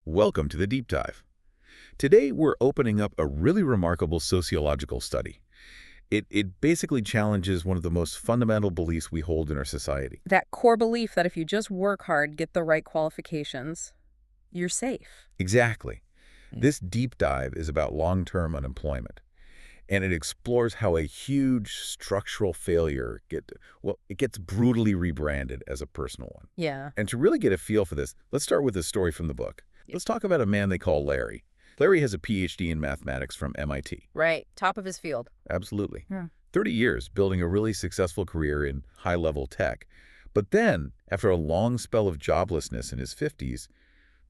Welcome to the Deep Dive. Today, we're opening up a really remarkable sociological study. It basically challenges one of the most fundamental beliefs we hold in our society. That core belief that if you just work hard, get the right qualifications, you're safe. Exactly. This deep dive is about long-term unemployment, and it explores how a huge structural failure it gets brutally rebranded as a personal one. Yeah. And to really get a feel for this, let's start with a story from the book. Let's talk about a man they call Larry. Larry has a PhD in mathematics from MIT. Right. Top of his field. Absolutely. Yeah. 30 years building a really successful career in high-level tech. But then, after a long spell of joblessness in his 50s,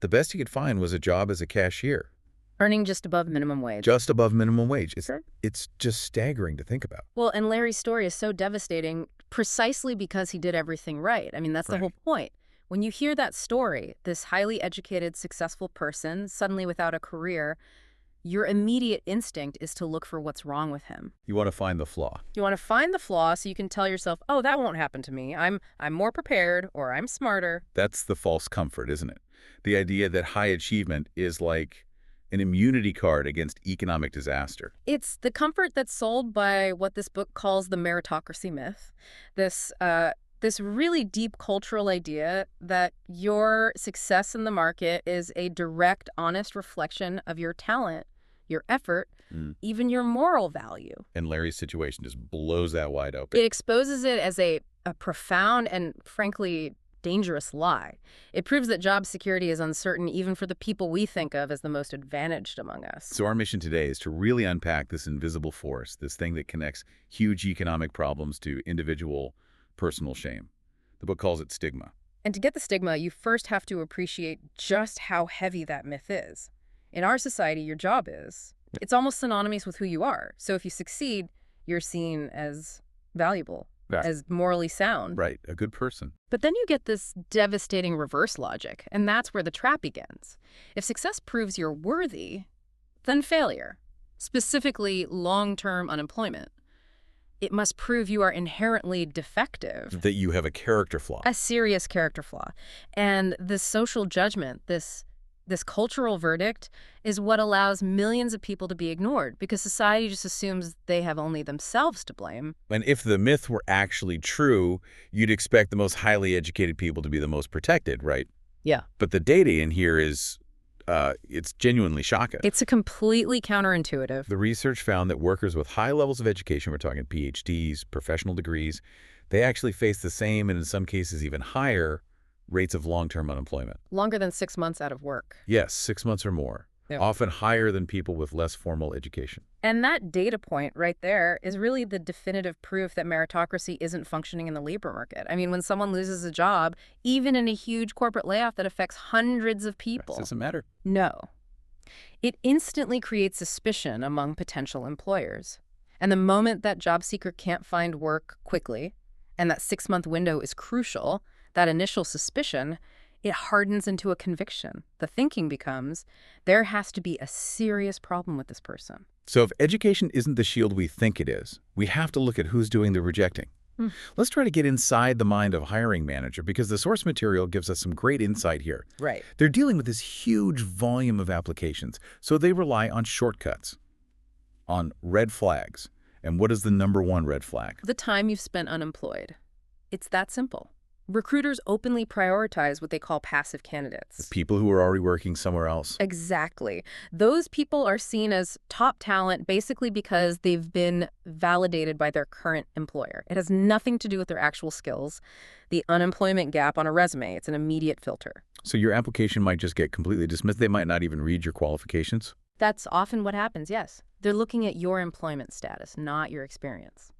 the best he could find was a job as a cashier. Earning just above minimum wage. Just above minimum wage. Sure. It's just staggering to think about. Well, and Larry's story is so devastating precisely because he did everything right. I mean, that's the whole point. When you hear that story, this highly educated, successful person suddenly without a career, your immediate instinct is to look for what's wrong with him. You want to find the flaw. You want to find the flaw so you can tell yourself, oh, that won't happen to me. I'm more prepared, or I'm smarter. That's the false comfort, isn't it? The idea that high achievement is like an immunity card against economic disaster. It's the comfort that's sold by what this book calls the meritocracy myth. This really deep cultural idea that your success in the market is a direct, honest reflection of your talent, your effort, even your moral value. And Larry's situation just blows that wide open. It exposes it as a profound and, frankly, dangerous lie. It proves that job security is uncertain even for the people we think of as the most advantaged among us. So our mission today is to really unpack this invisible force, this thing that connects huge economic problems to individual personal shame. The book calls it stigma. And to get the stigma, you first have to appreciate just how heavy that myth is. In our society, your job is. It's almost synonymous with who you are. So if you succeed, you're seen as valuable, as morally sound. Right, a good person. But then you get this devastating reverse logic, and that's where the trap begins. If success proves you're worthy, then failure, specifically long-term unemployment, it must prove you are inherently defective. That you have a character flaw. A serious character flaw. And this social judgment, this cultural verdict, is what allows millions of people to be ignored because society just assumes they have only themselves to blame. And if the myth were actually true, you'd expect the most highly educated people to be the most protected, right? Yeah. But the data in here is it's genuinely shocking. It's a completely counterintuitive. The research found that workers with high levels of education, we're talking PhDs, professional degrees, they actually face the same and in some cases even higher rates of long-term unemployment. Longer than 6 months out of work. Yes, 6 months or more. Yep. Often higher than people with less formal education. And that data point right there is really the definitive proof that meritocracy isn't functioning in the labor market. I mean, when someone loses a job, even in a huge corporate layoff that affects hundreds of people. It doesn't matter. No. It instantly creates suspicion among potential employers. And the moment that job seeker can't find work quickly, and that 6-month window is crucial, that initial suspicion, it hardens into a conviction. The thinking becomes, there has to be a serious problem with this person. So if education isn't the shield we think it is, we have to look at who's doing the rejecting. Let's try to get inside the mind of a hiring manager because the source material gives us some great insight here. Right. They're dealing with this huge volume of applications, so they rely on shortcuts, on red flags. And what is the #1 red flag? The time you've spent unemployed. It's that simple. Recruiters openly prioritize what they call passive candidates. People who are already working somewhere else. Exactly. Those people are seen as top talent basically because they've been validated by their current employer. It has nothing to do with their actual skills. The unemployment gap on a resume, it's an immediate filter. So your application might just get completely dismissed. They might not even read your qualifications. That's often what happens, yes. They're looking at your employment status, not your experience.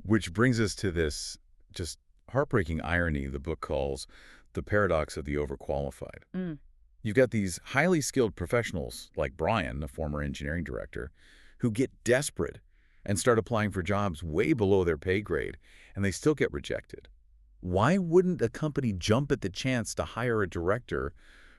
Which brings us to this just heartbreaking irony the book calls the paradox of the overqualified. You've got these highly skilled professionals like Brian, a former engineering director, who get desperate and start applying for jobs way below their pay grade, and they still get rejected. Why wouldn't a company jump at the chance to hire a director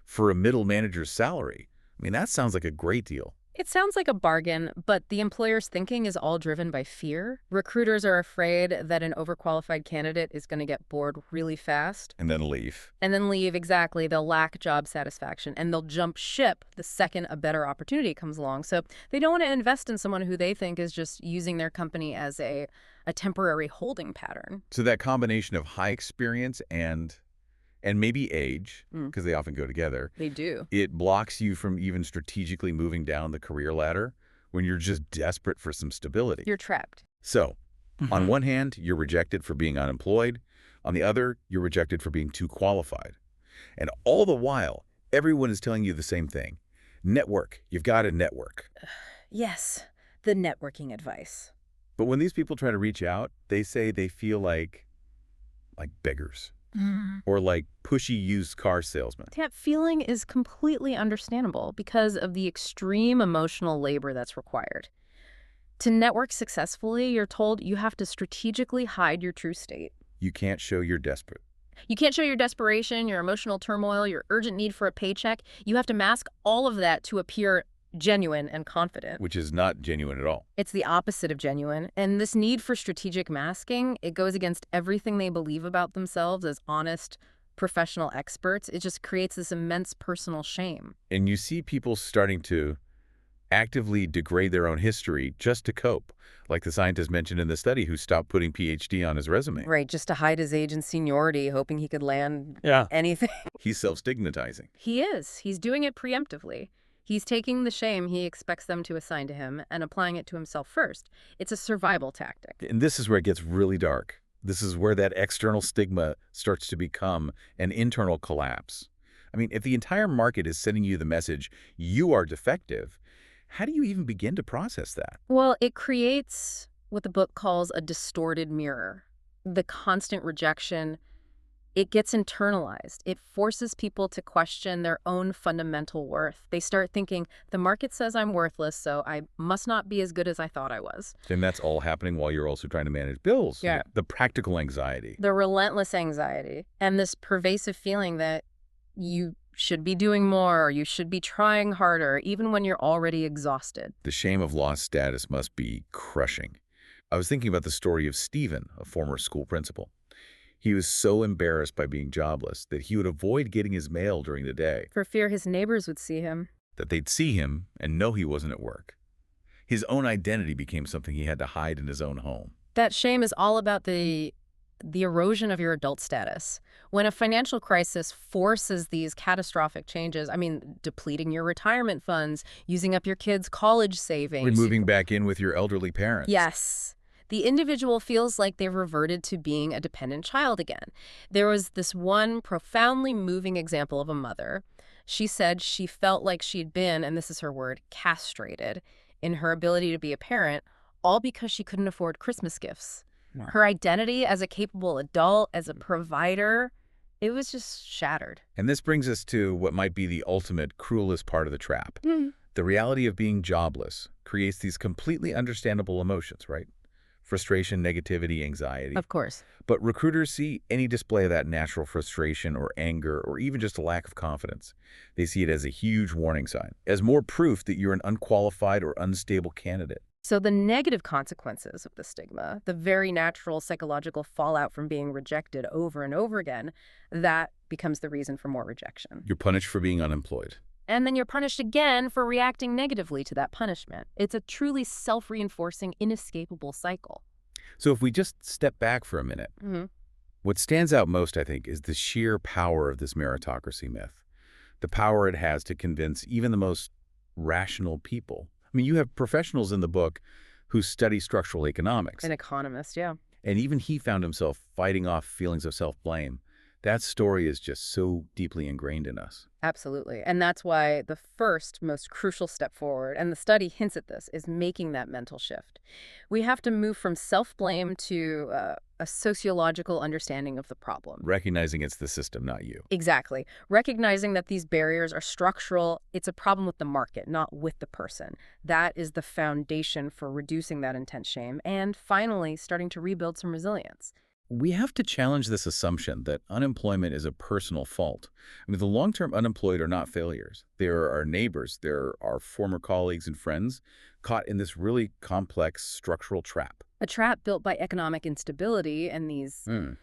for a middle manager's salary? I mean, that sounds like a great deal. It sounds like a bargain, but the employer's thinking is all driven by fear. Recruiters are afraid that an overqualified candidate is going to get bored really fast And then leave. and then leave. Exactly. They'll lack job satisfaction and they'll jump ship the second a better opportunity comes along. So they don't want to invest in someone who they think is just using their company as a temporary holding pattern. So that combination of high experience and maybe age, because they often go together, They do. it blocks you from even strategically moving down the career ladder when you're just desperate for some stability. You're trapped. So, on one hand, you're rejected for being unemployed. On the other, you're rejected for being too qualified. And all the while, everyone is telling you the same thing. Network. You've got to network. Yes, the networking advice. But when these people try to reach out, they say they feel like beggars. Or like pushy used car salesmen. That feeling is completely understandable because of the extreme emotional labor that's required. To network successfully, you're told you have to strategically hide your true state. You can't show you're desperate. You can't show your desperation, your emotional turmoil, your urgent need for a paycheck. You have to mask all of that to appear genuine and confident. Which is not genuine at all. It's the opposite of genuine. And this need for strategic masking, it goes against everything they believe about themselves as honest, professional experts. It just creates this immense personal shame. And you see people starting to actively degrade their own history just to cope, like the scientist mentioned in the study who stopped putting PhD on his resume. Right, just to hide his age and seniority, hoping he could land anything. He's self-stigmatizing. He is. He's doing it preemptively. He's taking the shame he expects them to assign to him and applying it to himself first. It's a survival tactic. And this is where it gets really dark. This is where that external stigma starts to become an internal collapse. I mean, if the entire market is sending you the message, you are defective, how do you even begin to process that? Well, it creates what the book calls a distorted mirror. The constant rejection, it gets internalized. It forces people to question their own fundamental worth. They start thinking, the market says I'm worthless, so I must not be as good as I thought I was. And that's all happening while you're also trying to manage bills. Yeah. The practical anxiety. The relentless anxiety and this pervasive feeling that you should be doing more or you should be trying harder, even when you're already exhausted. The shame of lost status must be crushing. I was thinking about the story of Stephen, a former school principal. He was so embarrassed by being jobless that he would avoid getting his mail during the day, For fear his neighbors would see him. that they'd see him and know he wasn't at work. His own identity became something he had to hide in his own home. That shame is all about the erosion of your adult status. When a financial crisis forces these catastrophic changes, depleting your retirement funds, using up your kids' college savings. Moving back in with your elderly parents. Yes. The individual feels like they've reverted to being a dependent child again. There was this one profoundly moving example of a mother. She said she felt like she'd been, and this is her word, castrated in her ability to be a parent, all because she couldn't afford Christmas gifts. Wow. Her identity as a capable adult, as a provider, it was just shattered. And this brings us to what might be the ultimate, cruelest part of the trap. The reality of being jobless creates these completely understandable emotions, right? Frustration, negativity, anxiety. Of course. But recruiters see any display of that natural frustration or anger or even just a lack of confidence. They see it as a huge warning sign, as more proof that you're an unqualified or unstable candidate. So the negative consequences of the stigma, the very natural psychological fallout from being rejected over and over again, that becomes the reason for more rejection. You're punished for being unemployed. And then you're punished again for reacting negatively to that punishment. It's a truly self-reinforcing, inescapable cycle. So if we just step back for a minute, what stands out most, I think, is the sheer power of this meritocracy myth. The power it has to convince even the most rational people. You have professionals in the book who study structural economics. An economist, yeah. And even he found himself fighting off feelings of self-blame. That story is just so deeply ingrained in us. Absolutely. And that's why the first most crucial step forward, and the study hints at this, is making that mental shift. We have to move from self-blame to a sociological understanding of the problem. Recognizing it's the system, not you. Exactly. Recognizing that these barriers are structural, it's a problem with the market, not with the person. That is the foundation for reducing that intense shame and finally starting to rebuild some resilience. We have to challenge this assumption that unemployment is a personal fault. I mean, the long-term unemployed are not failures. They're our neighbors. They're our former colleagues and friends caught in this really complex structural trap. A trap built by economic instability and Hmm.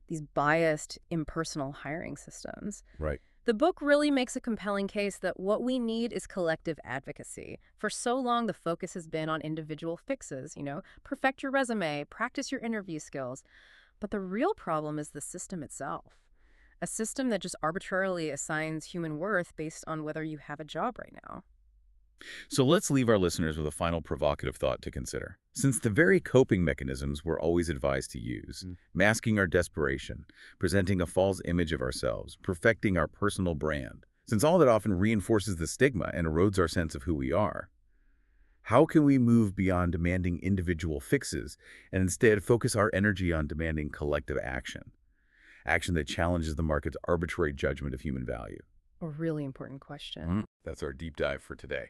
these biased, impersonal hiring systems. Right. The book really makes a compelling case that what we need is collective advocacy. For so long, the focus has been on individual fixes, perfect your resume, practice your interview skills. But the real problem is the system itself. A system that just arbitrarily assigns human worth based on whether you have a job right now. So let's leave our listeners with a final provocative thought to consider. Since the very coping mechanisms we're always advised to use, masking our desperation, presenting a false image of ourselves, perfecting our personal brand, since all that often reinforces the stigma and erodes our sense of who we are, how can we move beyond demanding individual fixes and instead focus our energy on demanding collective action? Action that challenges the market's arbitrary judgment of human value. A really important question. That's our deep dive for today.